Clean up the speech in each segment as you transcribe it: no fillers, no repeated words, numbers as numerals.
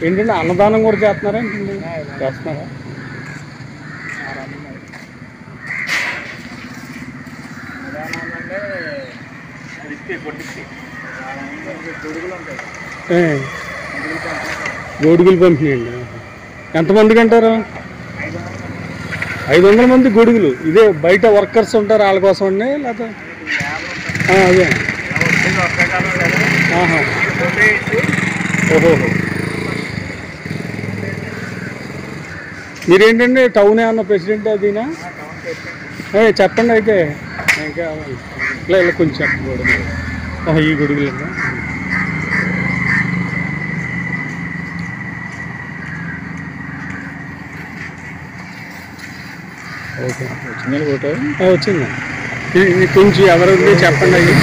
ఏంటంటే అన్నదానం కూడా చేస్తున్నారా ఏంటండి? చేస్తున్నారా? గొడుగులు పంపిణీ అండి. ఎంతమందికి అంటారు? 500 మంది గొడుగులు. ఇదే బయట వర్కర్స్ ఉంటారు వాళ్ళ కోసం అండి లేదా? అదే. ఓహో. మీరేంటండి టౌన్ ఏమన్నా ప్రెసిడెంట్ అదినా? చెప్పండి అయితే. ఇంకా ఇలా ఇలా కొంచెం చెప్పకూడదు. ఈ గొడుగులు ఓకే. వచ్చిందా? కొంచెం ఎవరికి చెప్పండి అవి.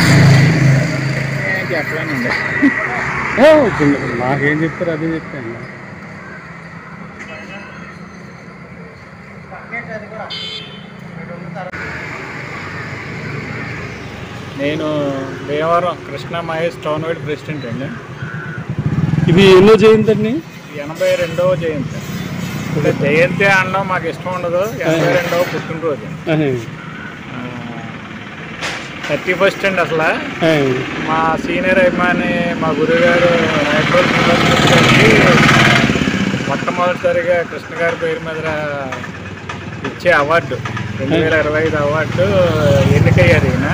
చెప్పలేనండి. నాకేం చెప్తారు అదే చెప్తాను. నేను Bhimavaram Krishna Mahesh town wide president అండి. ఇది ఎన్నో జయంతి అండి? 82వ జయంతి. అంటే జయంతి అనడం మాకు ఇష్టం ఉండదు. 82వ పుట్టినరోజు. 31st అండి. అసలు మా సీనియర్ అభిమాని మా గురువుగారు మొట్టమొదటిసారిగా కృష్ణ గారి పేరు మీద ఇచ్చే అవార్డు 2025 అవార్డు ఎన్నికయ్యారు ఈయన.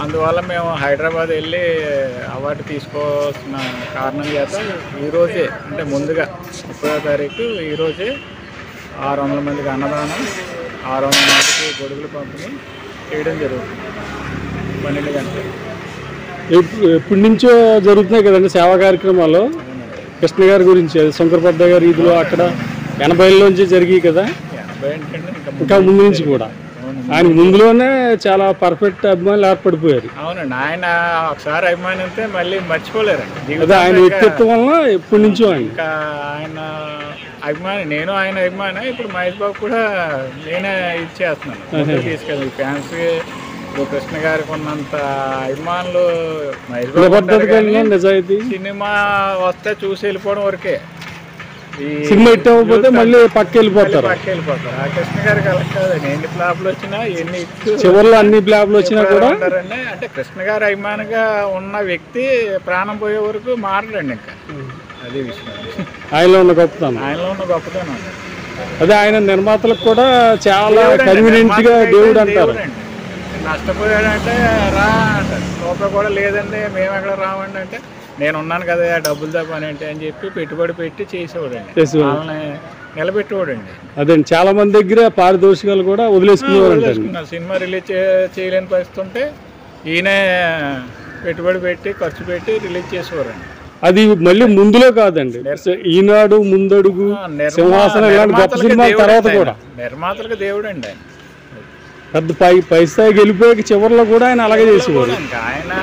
అందువల్ల మేము హైదరాబాద్ వెళ్ళి అవార్డు తీసుకోవాల్సిన కారణం చేత ఈరోజే, అంటే ముందుగా 30వ తారీఖు ఈరోజే 600 మందికి అన్నదానం, 600 మందికి గొడుగులు పంపిణీ చేయడం జరుగుతుంది. 12 గంటలు. ఎప్పటి నుంచో జరుగుతున్నాయి కదండి సేవా కార్యక్రమాలు కృష్ణ గారి గురించి. శంకరపద్ద గారి ఇదిలో అక్కడ 80లోంచి జరిగాయి కదా. ఇంకా ముందు నుంచి కూడా ఆయన ముందులోనే చాలా పర్ఫెక్ట్ అభిమానులు ఏర్పడిపోయారు. అవునండి. ఆయన ఒకసారి అభిమాని అయితే మళ్ళీ మర్చిపోలేరండి. అదే ఆయన వ్యక్తిత్వం వల్ల ఎప్పటి నుంచో ఇంకా ఆయన అభిమాని, నేను ఆయన అభిమాని. ఇప్పుడు మహేష్ బాబు కూడా నేనే ఇచ్చేస్తున్నాను, తీసుకెళ్ళి ఫ్యాన్స్. ఇప్పుడు కృష్ణ గారికి ఉన్నంత అభిమానులు మహేష్ బాబు నిజాయితీ. సినిమా వస్తే చూసి వెళ్ళిపోవడం వరకే. సినిమా హిట్ అవ్వకపోతే మళ్ళీ పక్క వెళ్ళిపోతారు. ఆ కృష్ణ గారికి అలా కాదండి. ఎన్ని ఫ్లాప్లు వచ్చినా, ఎన్ని చివరిలో అన్ని ఫ్లాప్లు వచ్చినా కూడా అంటే కృష్ణ గారి అభిమానిగా ఉన్న వ్యక్తి ప్రాణం పోయే వరకు మారడండి. ఇంకా అదే విషయం. ఆయనలో ఉన్న గొప్పతనం. అదే ఆయన నిర్మాతలకు కూడా చాలా కన్వీనియంట్ గా దేవుడు అంటారు. నష్టపోయాడంటే రా అంటారు. రూపాయి కూడా లేదండి మేము ఎక్కడ రావండి అంటే, నేను ఉన్నాను కదా డబ్బులు తప్పని అని చెప్పి పెట్టుబడి పెట్టి చేసేవాడండి. వాళ్ళని నిలబెట్టేవాడండి. అదే చాలా మంది దగ్గర పారితోషికాలు కూడా వదిలేసుకున్నారు. సినిమా రిలీజ్ చేయలేని పరిస్థితి ఉంటే ఈయనే పెట్టుబడి పెట్టి ఖర్చు పెట్టి రిలీజ్ చేసేవారండి. అది మళ్ళీ ముందులో కాదండి, ఈనాడు, ముందడుగు, సింహాసనం ఇలాంటి గొప్ప సినిమాల తర్వాత కూడా నిర్మాతలకు దేవుడు అండి ఆయన. పెద్ద పై స్థాయికి వెళ్ళిపోయాక చివరిలో కూడా ఆయన అలాగే చేసేవాడు. ఆయన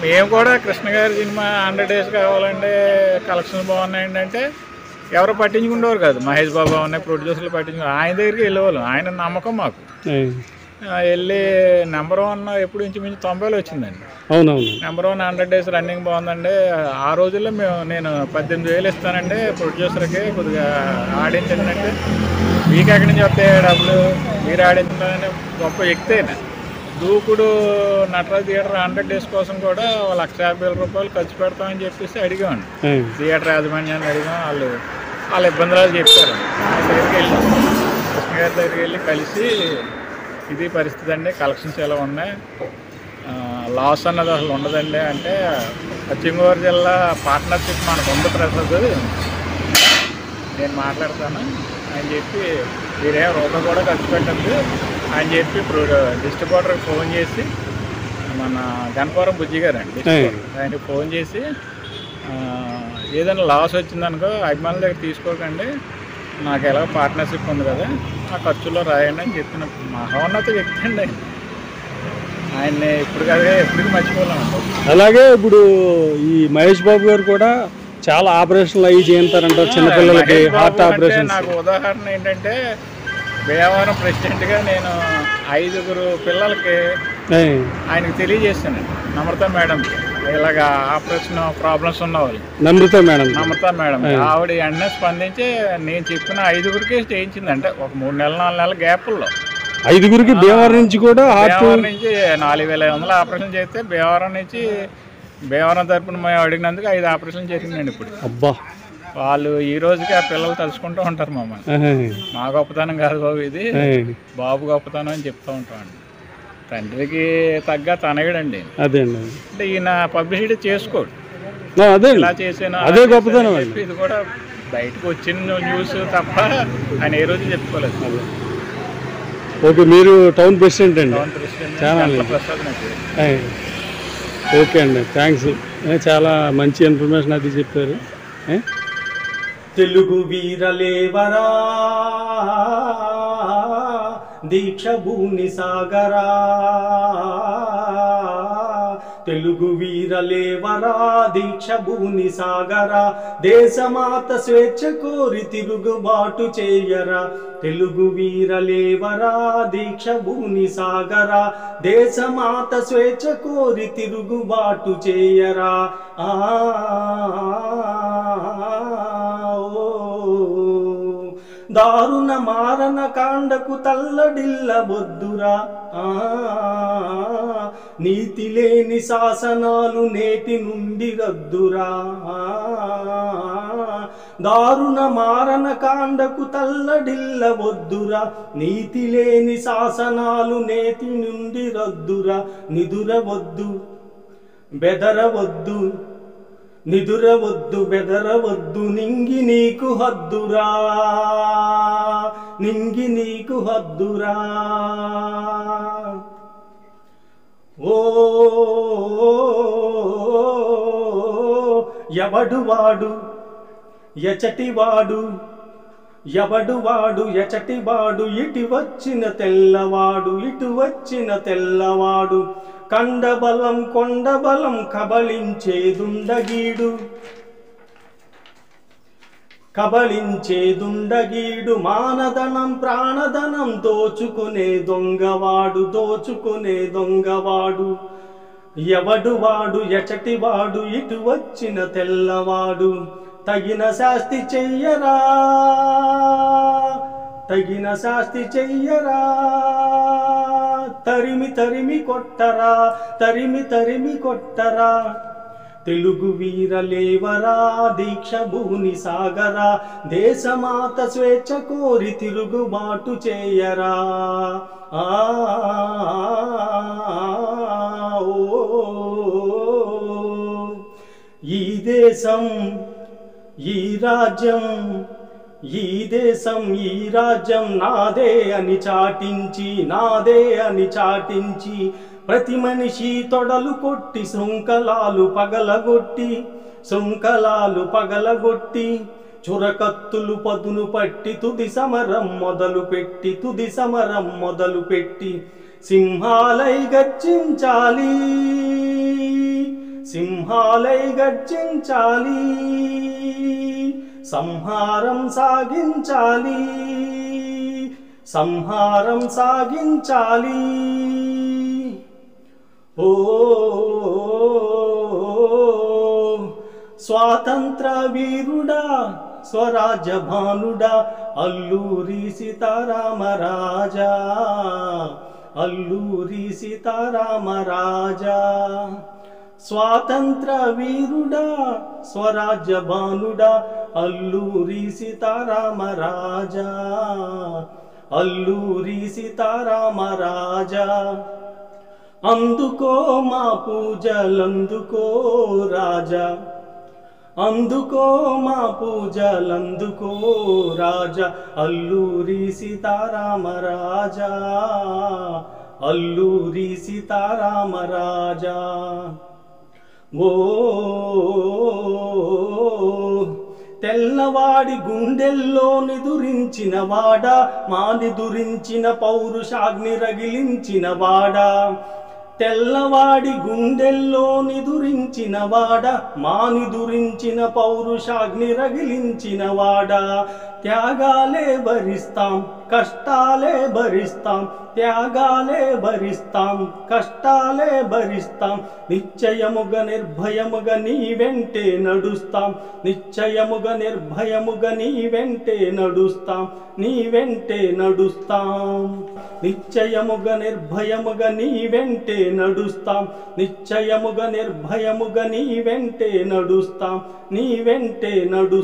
మేము కూడా కృష్ణ గారి సినిమా 100 days కావాలంటే కలెక్షన్స్ బాగున్నాయండి అంటే ఎవరు పట్టించుకుంటేవారు కాదు. మహేష్ బాబు ఉన్నాయి, ప్రొడ్యూసర్లు పట్టించుకున్నారు. ఆయన దగ్గరికి వెళ్ళేవాళ్ళం. ఆయన నమ్మకం మాకు. వెళ్ళి నెంబర్ 1 ఎప్పుడు ఇంచుమించు 90లో వచ్చిందండి. అవునవును. నెంబర్ 1 100 days రన్నింగ్ బాగుందండి. ఆ రోజుల్లో నేను 18,000 ఇస్తానండి ప్రొడ్యూసర్కి, కొద్దిగా ఆడించండి. మీకు ఎక్కడి నుంచి వస్తాయి డబ్బులు, మీరు ఆడించాలని గొప్ప వ్యక్తి అయినా. దూకుడు నటరాజ్ థియేటర్ 100 days కోసం కూడా ₹1,50,000 ఖర్చు పెడతామని చెప్పేసి అడిగామండి. థియేటర్ యాజమాన్యాన్ని అడిగాం. వాళ్ళ ఇబ్బందులు చెప్పారు. ఆయన దగ్గరికి వెళ్ళాం, కృష్ణ గారి దగ్గరికి వెళ్ళి కలిసి ఇది పరిస్థితి అండి, కలెక్షన్స్ ఎలా ఉన్నాయి, లాస్ అన్నది అసలు ఉండదండి అంటే, పశ్చిమ గోదావరి జిల్లా పార్ట్నర్షిప్ మనకు ఉంది ప్రసాద్, నేను మాట్లాడతాను అని చెప్పి, మీరేం రూపాయి కూడా ఖర్చు పెట్టద్దు అని చెప్పి ఇప్పుడు డిస్ట్రిబ్యూటర్కి ఫోన్ చేసి, మన గణపవరం బుజ్జి గారు అండి ఆయనకి ఫోన్ చేసి, ఏదైనా లాస్ వచ్చిందనుకో అభిమానుల దగ్గర తీసుకోకండి, నాకు ఎలా పార్ట్నర్షిప్ ఉంది కదా ఆ ఖర్చులో రాయండి అని చెప్పిన మహోన్నత వ్యక్తి అండి ఆయన్ని. ఇప్పుడు కదా ఎప్పటికీ మర్చిపోలేము. అలాగే ఇప్పుడు ఈ మహేష్ బాబు గారు కూడా చాలా ఆపరేషన్లు అవి చేయించారంటారు చిన్నపిల్లలకి, హార్ట్ ఆపరేషన్. నాకు ఉదాహరణ ఏంటంటే, భీమవరం ప్రెసిడెంట్గా నేను 5 పిల్లలకి ఆయనకు తెలియజేస్తానండి నమ్రత మేడంకి, ఇలాగా ఆపరేషన్ ప్రాబ్లమ్స్ ఉన్నవాళ్ళు. నమ్రత మేడం ఆవిడ వెంటనే స్పందించి నేను చెప్పిన 5గురికి చేయించిందంటే ఒక 3 నెలలు 4 నెలల గ్యాప్లో 5గురికి భీమవరం నుంచి కూడా భీమవరం నుంచి 4500 ఆపరేషన్ చేస్తే భీమవరం తరపున మేము అడిగినందుకు 5 ఆపరేషన్ చేసిందండి ఇప్పుడు. అబ్బా, వాళ్ళు ఈ రోజుకి ఆ పిల్లలు తలుచుకుంటూ ఉంటారు మమ్మల్ని. మా గొప్పతనం కాదు బాబు ఇది, బాబు గొప్పతనం అని చెప్తూ ఉంటామండి. తండ్రికి తగ్గ తనయుడండి. అదే అంటే ఈయన పబ్లిసిటీ చేసుకోడు, ఇలా చేసాను అదే గొప్పతనం. ఇది కూడా బయటకు వచ్చిన న్యూస్ తప్ప ఆయన ఏ రోజు చెప్పుకోలేదు. ఓకే, మీరు టౌన్ ప్రెసిడెంట్ అండి. టౌన్ ప్రెసిడెంట్ ప్రసాద్ నాకు. ఓకే అండి, థ్యాంక్స్. చాలా మంచి ఇన్ఫర్మేషన్ అది చెప్పారు. తెలుగు వీరలేవరా దీక్ష భూని సాగరా, తెలుగు వీరలేవరా దీక్ష భూని సాగరా, దేశమాత స్వేచ్ఛ కోరి తిరుగుబాటు చేయరా, తెలుగు వీరలేవరా దీక్ష భూని సాగరా, దేశమాత స్వేచ్ఛ కోరి తిరుగుబాటు చేయరా. దారుణ మారణ కాండకు తల్లడిల్లబొద్దురా, నీతి లేని శాసనాలు నేటి నుండి రద్దురా, దారుణ మారణ కాండకు తల్లడిల్లబొద్దురా, నీతి లేని శాసనాలు నేటి నుండి రద్దురా, నిదురవద్దు బెదరవద్దు నిదురవద్దు బెదరవద్దు, నింగి నీకు హద్దురా, నింగి నీకు హద్దురా. ఓ ఎవడువాడు ఎచటివాడు, ఎవడువాడు ఎచటివాడు, ఇటు వచ్చిన తెల్లవాడు, ఇటు వచ్చిన తెల్లవాడు, కండబలం కొండబలం కబళించేదుండగీడు, కబళించేదుండగీడు, మానధనం ప్రాణధనం దోచుకునే దొంగవాడు, దోచుకునే దొంగవాడు, ఎవడువాడు ఎచటివాడు, ఇటు వచ్చిన తెల్లవాడు, తగిన శాస్తి చెయ్యరా, తగిన శాస్తి చెయ్యరా, తరిమి తరిమి కొట్టరా, తరిమి తరిమి కొట్టరా, తెలుగు వీరలేవరా దీక్ష భూని సాగరా, దేశమాత స్వేచ్ఛ కోరి తిరుగుబాటు చేయరా. ఈ దేశం ఈ రాజ్యం, ఈ దేశం ఈ రాజ్యం నాదే అని చాటించి, నాదే అని చాటించి, ప్రతి మనిషి తొడలు కొట్టి శృంఖలాలు పగలగొట్టి, శృంఖలాలు పగలగొట్టి, చురకత్తులు పదును పట్టి తుది సమరం మొదలు పెట్టి, తుది సమరం మొదలు పెట్టి, సింహాలై గర్జించాలి, సింహాలై గర్జించాలి, సంహారం సాగించాలి, సంహారం సాగించాలి. ఓ స్వాతంత్ర వీరుడా స్వరాజ్య భానుడా అల్లూరి సీతారామరాజా, అల్లూరి సీతారామరాజా, స్వాతంత్ర వీరుడా స్వరాజ్య భానుడా అల్లూరి సీతారామరాజా, అల్లూరి సీతారామరాజా. అందుకో మా పూజలందుకో రాజా, అందుకో మా పూజలందుకో రాజా, అల్లూరి సీతారామరాజా, అల్లూరి సీతారామరాజా. ఓ తెల్లవాడి గుండెల్లో నిదురించిన వాడా, మా నిదురించిన పౌరుషాగ్ని రగిలించిన వాడా, తెల్లవాడి గుండెల్లో నిదురించిన వాడా, మా నిదురించిన పౌరుషాగ్ని రగిలించిన వాడా, త్యాగాలే భరిస్తాం, కష్టాలే భరిస్తాం, త్యాగాలే భరిస్తాం, కష్టాలే భరిస్తాం. నిశ్చయముగా నిర్భయముగా నీ వెంటే నడుస్తాం, నిశ్చయముగా నిర్భయముగా నీ వెంటే నడుస్తాం, నీ వెంటే నడుస్తాం. నిశ్చయముగా నిర్భయముగా నీ వెంటే నడుస్తాం, నిశ్చయముగా నిర్భయముగా నీ వెంటే నడుస్తాం, నీ వెంటే నడుస్తాం.